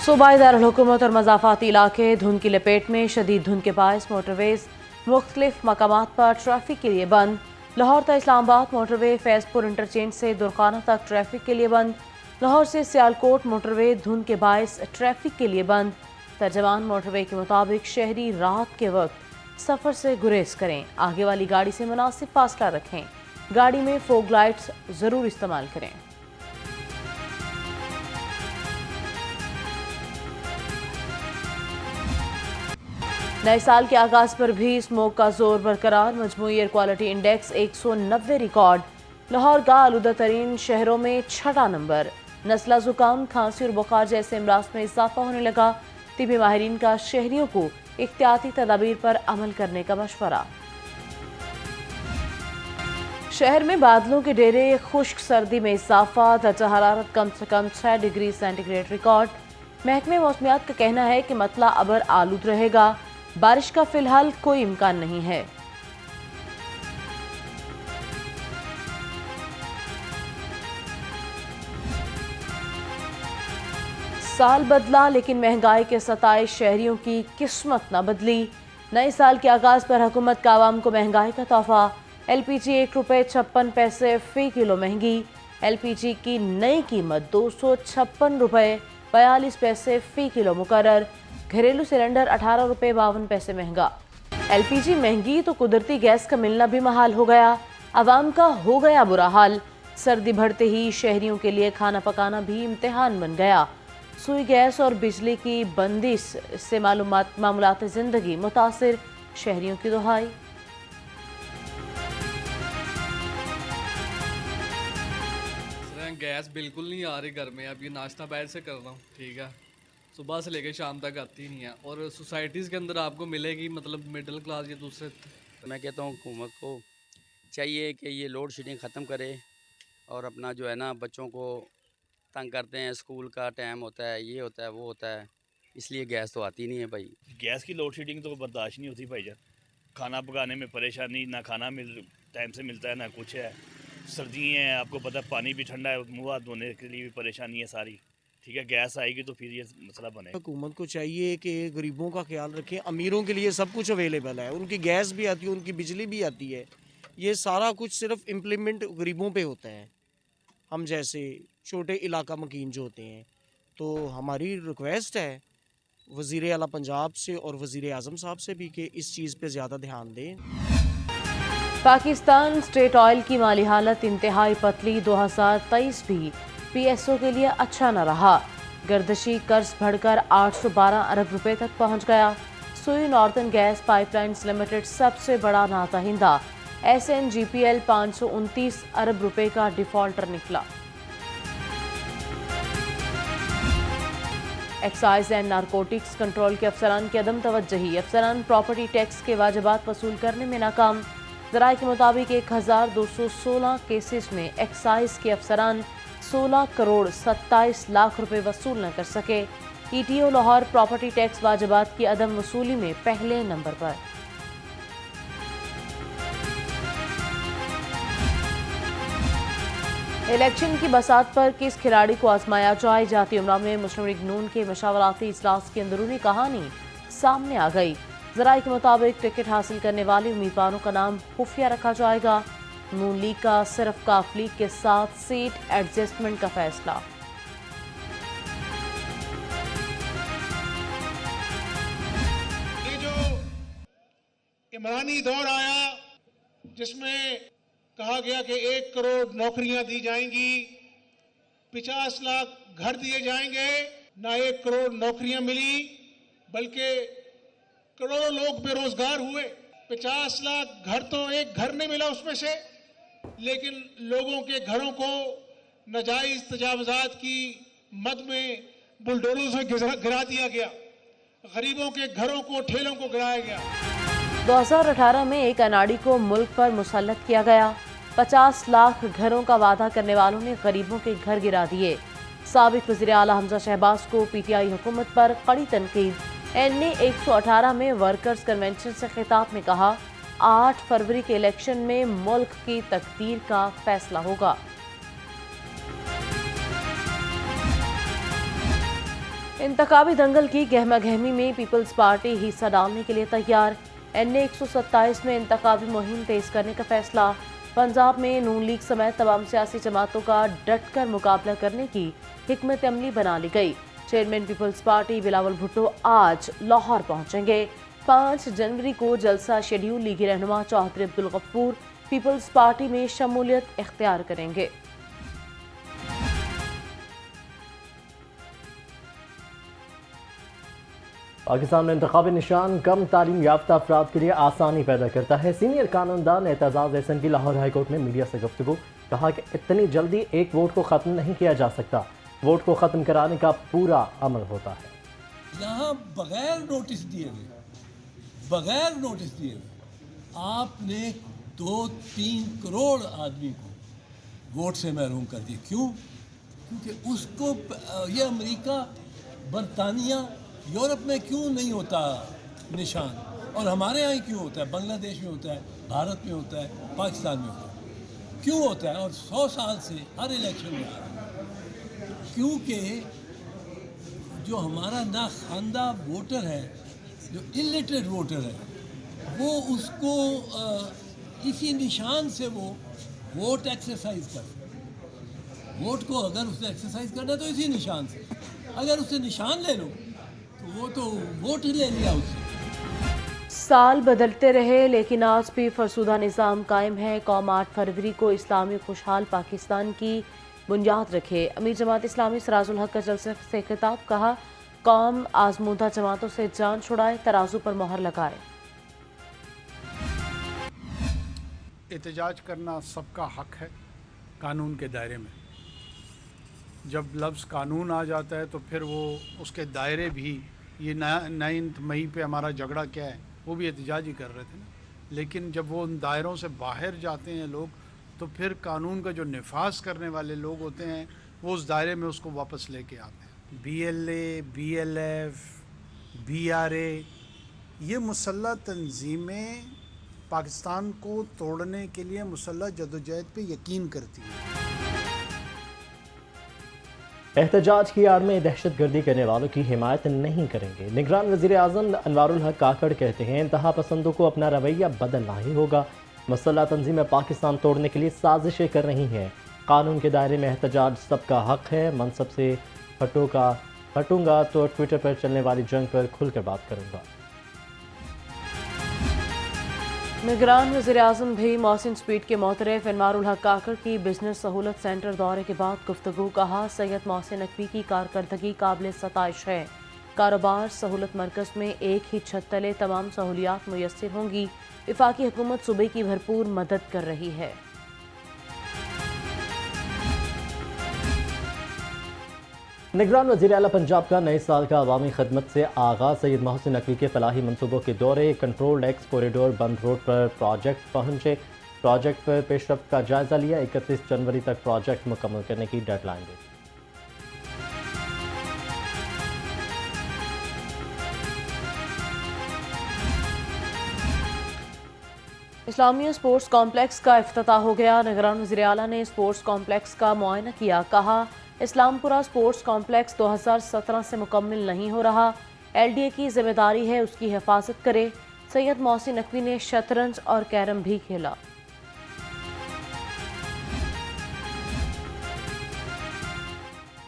सूबाई दारुल-हुकूमत और मज़ाफ़ाती इलाके धुंध की लपेट में। शदीद धुंध के बायस मोटरवेज़ मुख्तलिफ मकामात पर ट्रैफिक के लिए बंद। लाहौर से इस्लामाबाद मोटरवे फैज़पुर इंटरचेंज से दुरखाना तक ट्रैफिक के लिए बंद। लाहौर से सियालकोट मोटरवे धुंध के बायस ट्रैफिक के लिए बंद। तर्जमान मोटरवे के मुताबिक शहरी रात के वक्त सफ़र से गुरेज करें, आगे वाली गाड़ी से मुनासिब फासला रखें, गाड़ी में फोग लाइट्स ज़रूर इस्तेमाल करें। नए साल के आगाज पर भी स्मोक का जोर बरकरार। मजमूई air quality index 190 record. Lahore का आलूदा तरीन शहरों में 6वां नंबर। नज़ला, जुकाम, खांसी और बुखार जैसे अमराज में इजाफा होने लगा। तिबी माहिरीन का शहरियों को एहतियाती तदाबीर पर अमल करने का मशवरा। शहर में बादलों के डेरे, खुश्क सर्दी में इजाफा। दर्जा हरारत कम से कम 6 डिग्री सेंटीग्रेड रिकॉर्ड। महकमे मौसमियात का कहना है कि मतला अबर आलूद रहेगा, बारिश का फिलहाल कोई इम्कान नहीं है। साल बदला लेकिन महंगाई के सताए शहरियों की किस्मत न बदली। नए साल के आगाज पर हुकूमत का आवाम को महंगाई का तोहफा। LPG ₹1.56 फी किलो महंगी। LPG की नई कीमत ₹256.42 फी किलो मुकर्रर। घरेलू सिलेंडर ₹18.52 महंगा। LPG महंगी तो कुदरती गैस का मिलना भी महाल हो गया। आवाम का हो गया बुरा हाल। सर्दी बढ़ते ही शहरियों के लिए खाना पकाना भी इम्तिहान बन गया। सुई गैस और बिजली की बंदिश से मामूलात जिंदगी मुतासिर, शहरियों की दुहाई। गैस बिल्कुल नहीं आ रही घर में। अब ये नाश्ता बाहर से कर रहा हूँ, ठीक है, सुबह से लेकर शाम तक आती नहीं है। और सोसाइटीज़ के अंदर आपको मिलेगी, मतलब मिडिल क्लास या दूसरे। मैं कहता हूँ हुकूमत को चाहिए कि ये लोड शेडिंग ख़त्म करे और अपना जो है ना, बच्चों को तंग करते हैं, स्कूल का टाइम होता है, ये होता है, वो होता है, इसलिए गैस तो आती नहीं है भाई। गैस की लोड शेडिंग तो बर्दाश्त नहीं होती भाई जान। खाना पकाने में परेशानी, ना खाना टाइम से मिलता है, ना कुछ है। सर्दी है, आपको पता है, पानी भी ठंडा है, मुँह हाथ धोने के लिए भी परेशानी है सारी, ठीक है। गैस आएगी तो फिर ये मसला बने। हुकूमत को चाहिए कि गरीबों का ख्याल रखें। अमीरों के लिए सब कुछ अवेलेबल है, उनकी गैस भी आती है, उनकी बिजली भी आती है। ये सारा कुछ सिर्फ इम्प्लीमेंट गरीबों पे होता है, हम जैसे छोटे इलाका मकीन जो होते हैं। तो हमारी रिक्वेस्ट है वज़ीर आला पंजाब से और वज़ीर आज़म साहब से भी कि इस चीज़ पे ज़्यादा ध्यान दें। पाकिस्तान स्टेट ऑयल की माली हालत इंतहाई पतली। 2023 भी PSO के लिए अच्छा न रहा। गर्दशी कर्ज बढ़कर 812 अरब रुपए तक पहुंच गया। सुई नॉर्दर्न गैस पाइपलाइंस लिमिटेड सबसे बड़ा नाताहिंदा। SNGPL 529 अरब रुपए का डिफॉल्टर निकला। एक्साइज एंड नारकोटिक्स कंट्रोल के अफसरान की अदम तवज्जही। अफसरान प्रॉपर्टी टैक्स के वाजिबात वसूल करने में नाकाम। ज़राए के मुताबिक 1216 केसेस में एक्साइज के अफसरान 16 करोड़ 27 लाख रुपए वसूल न कर सके। ETO लाहौर प्रॉपर्टी टैक्स वाजिबात की अदम वसूली में पहले नंबर पर। इलेक्शन की बसात पर किस खिलाड़ी को आजमाया जाए। जाती उमरा में मुस्लिम लीग नून के मशावराती इजलास की अंदरूनी कहानी सामने आ गई। ज़राए के मुताबिक टिकट हासिल करने वाले उम्मीदवारों का नाम खुफिया रखा जाएगा। नून लीग का सिर्फ काफ लीग के साथ सीट एडजस्टमेंट का फैसला। ये जो इमरानी दौर आया जिसमें कहा गया कि 1 करोड़ नौकरियां दी जाएंगी, 50 लाख घर दिए जाएंगे, ना 1 करोड़ नौकरियां मिली बल्कि करोड़ों लोग बेरोजगार हुए। 50 लाख घर तो एक घर नहीं मिला उसमें से, लेकिन लोगों के घरों को नाजायज तजावजात की मद में बुलडोजरों से गिरा दिया गया। गरीबों के घरों को, ठेलों को गिराया गया। 2018 में एक अनाड़ी को मुल्क पर मुसल्लत किया गया। 50 लाख घरों का वादा करने वालों ने गरीबों के घर गिरा दिए। साबिक वज़ीर आला हमजा शहबाज को PTI हुकूमत पर कड़ी तनकीद। NA 118 में वर्कर्स कन्वेंशन से खिताब में कहा, 8 फरवरी के इलेक्शन में मुल्क की तकदीर का फैसला होगा। इंतखाबी दंगल की गहमा गहमी में पीपल्स पार्टी हिस्सा डालने के लिए तैयार। NA 127 में इंतखाबी मुहिम तेज करने का फैसला। पंजाब में नून लीग समेत तमाम सियासी जमातों का डट कर मुकाबला करने की हिकमत अमली बना ली गई। Chairman Peoples Party Bilawal Bhutto आज लाहौर पहुंचेंगे। 5 जनवरी को जलसा शेड्यूल लीगी रहनुमा चौधरी अब्दुल गफूर पीपल्स पार्टी में शमूलियत इख्तियार करेंगे। पाकिस्तान में इंतखाबी निशान कम तालीम याफ्ता अफराद के लिए आसानी पैदा करता है। सीनियर कानूनदान एतजाज़ एहसन की लाहौर हाई कोर्ट में मीडिया से गुफ्तगू, कहा कि इतनी जल्दी एक वोट को ख़त्म नहीं किया जा सकता, वोट को ख़त्म कराने का पूरा अमल होता है। यहाँ बगैर नोटिस दिए आपने 2-3 करोड़ आदमी को वोट से महरूम कर दिया। क्यों? क्योंकि उसको ये अमेरिका, बरतानिया, यूरोप में क्यों नहीं होता निशान, और हमारे यहाँ ही क्यों होता है? बांग्लादेश में होता है, भारत में होता है, पाकिस्तान में होता है। क्यों होता है? और 100 साल से हर इलेक्शन में आ रहा है। क्योंकि जो हमारा ना खानदा वोटर है, जो इलिटरेट वोटर है, वो उसको इसी निशान से वो वोट एक्सरसाइज कर। वोट को अगर उसने एक्सरसाइज करना है तो इसी निशान से, अगर उससे निशान ले लो वो तो वोट ही ले लिया उससे। साल बदलते रहे लेकिन आज भी फरसुदा निज़ाम कायम है। कौम 8 फरवरी को इस्लामी खुशहाल पाकिस्तान की बुनियाद रखे। अमीर जमात इस्लामी सिराजुल हक का जलसे से खिताब, कहा कौम आजमूदा जमातों से जान छुड़ाए, तराजू पर मोहर लगाए। एहतजाज करना सबका हक है कानून के दायरे में। जब लफ्ज़ कानून आ जाता है तो फिर वो उसके दायरे भी, ये 9 मई पे हमारा झगड़ा क्या है, वो भी एहतजाज ही कर रहे थे ना, लेकिन जब वो उन दायरों से बाहर जाते हैं लोग, तो फिर कानून का जो नफाज करने वाले लोग होते हैं वो उस दायरे में उसको वापस लेके आते हैं। BLA, BLF, BRA, ये मुसल्लह तंजीमें पाकिस्तान को तोड़ने के लिए मुसल्लह जदोजहद पे यकीन करती है। एहतजाज की आड़ में दहशत गर्दी करने वालों की हिमायत नहीं करेंगे। निगरान वज़ीर आज़म अनवारुल हक काकड़ कहते हैं इंतहा पसंदों को अपना रवैया बदलना ही होगा। मुसल्लह तंजीमें पाकिस्तान तोड़ने के लिए साजिशें कर रही हैं। कानून के दायरे में एहतजाज सबका हक है। मनसब से हटूंगा तो ट्विटर पर चलने वाली जंग पर खुलकर बात करूंगा। निगरान वज़ीर आज़म भी मोहसिन स्पीड के मोतरफ अनवारुल हक काकड़ की बिजनेस सहूलत सेंटर दौरे के बाद गुफ्तगू, कहा सैयद मोहसिन नकवी की कारकर्दगी काबिल सताइश है। कारोबार सहूलत मरकज़ में एक ही छत तले तमाम सहूलियात मुयस्सर होंगी। वफाकी हुकूमत सूबे की भरपूर मदद कर रही है। निगरान वज़ीर आला पंजाब का नए साल का अवामी खदमत से आगाज़। सैयद मोहसिन नकवी के फलाही मनसूबों के दौरे, कंट्रोल्ड एक्स कॉरिडोर बंद रोड पर प्रोजेक्ट पहुंचे, प्रोजेक्ट पर पेशरफ्त का जायज़ा लिया। 31 जनवरी तक प्रोजेक्ट मुकम्मल करने की डेडलाइन दी। इस्लामिया स्पोर्ट्स कॉम्प्लेक्स का इफ्तिताह हो गया। निगरान वज़ीर आला ने स्पोर्ट्स कॉम्प्लेक्स का मुआयना किया, कहा इस्लामपुरा स्पोर्ट्स कॉम्प्लेक्स 2017 से मुकम्मल नहीं हो रहा, LDA की जिम्मेदारी है उसकी हिफाजत करे। सैयद मोहसिन नकवी ने शतरंज और कैरम भी खेला।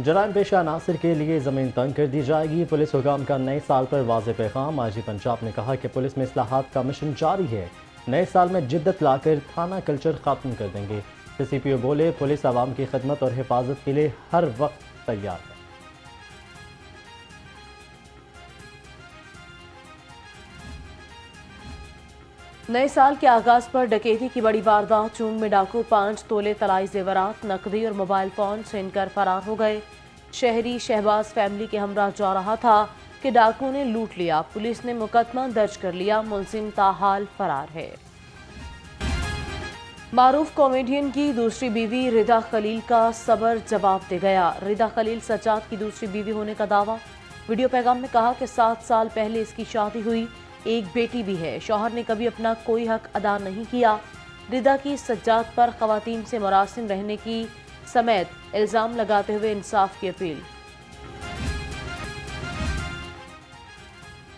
जराइम पेशा अनासर के लिए ज़मीन तंग कर दी जाएगी। पुलिस हुकाम का नए साल पर वाज़ेह पैगाम। IG पंजाब ने कहा कि पुलिस में इस्लाहात का मिशन जारी है, नए साल में जिद्दत लाकर थाना कल्चर ख़त्म कर देंगे। CPO बोले पुलिस आवाम की खिदमत और हिफाजत के लिए हर वक्त तैयार है। नए साल के आगाज पर डकैती की बड़ी वारदात। चूंग में डाकू 5 तोले तलाई जेवरात, नकदी और मोबाइल फोन छीन कर फरार हो गए। शहरी शहबाज फैमिली के हमरा जा रहा था कि डाकू ने लूट लिया। पुलिस ने मुकदमा दर्ज कर लिया, मुलजिम ताहाल फरार है। मारूफ कॉमेडियन की दूसरी बीवी रिदा खलील का सबर जवाब दे गया। रिदा खलील सज्जाद की दूसरी बीवी होने का दावा। वीडियो पैगाम में कहा कि 7 साल पहले इसकी शादी हुई, एक बेटी भी है। शौहर ने कभी अपना कोई हक अदा नहीं किया। रिदा की सज्जाद पर खवातीन से मुरासिम रहने की समेत इल्ज़ाम लगाते हुए इंसाफ की अपील।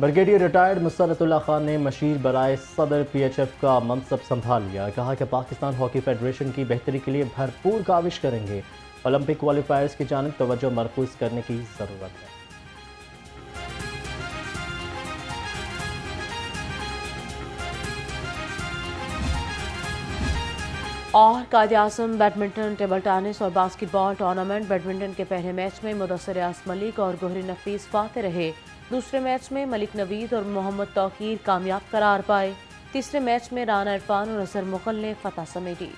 ब्रिगेडियर रिटायर्ड मुसर्रतुल्लाह खान ने मशीर बराए सदर PHF का मनसब संभाल लिया। कहा कि पाकिस्तान हॉकी फेडरेशन की बेहतरी के लिए भरपूर काविश करेंगे। ओलंपिक क्वालिफायर्स की जानिब तवज्जो मरकूज करने की ज़रूरत है। और कायद-ए-आज़म बैडमिंटन, टेबल टेनिस और बास्केटबॉल टूर्नामेंट। बैडमिंटन के पहले मैच में मुदस्सिर यास मलिक और गोहरी नफीस फाते रहे। दूसरे मैच में मलिक नवीद और मोहम्मद तौकीर कामयाब करार पाए। तीसरे मैच में राना इरफान और अजहर मुगल ने फतह समेटी।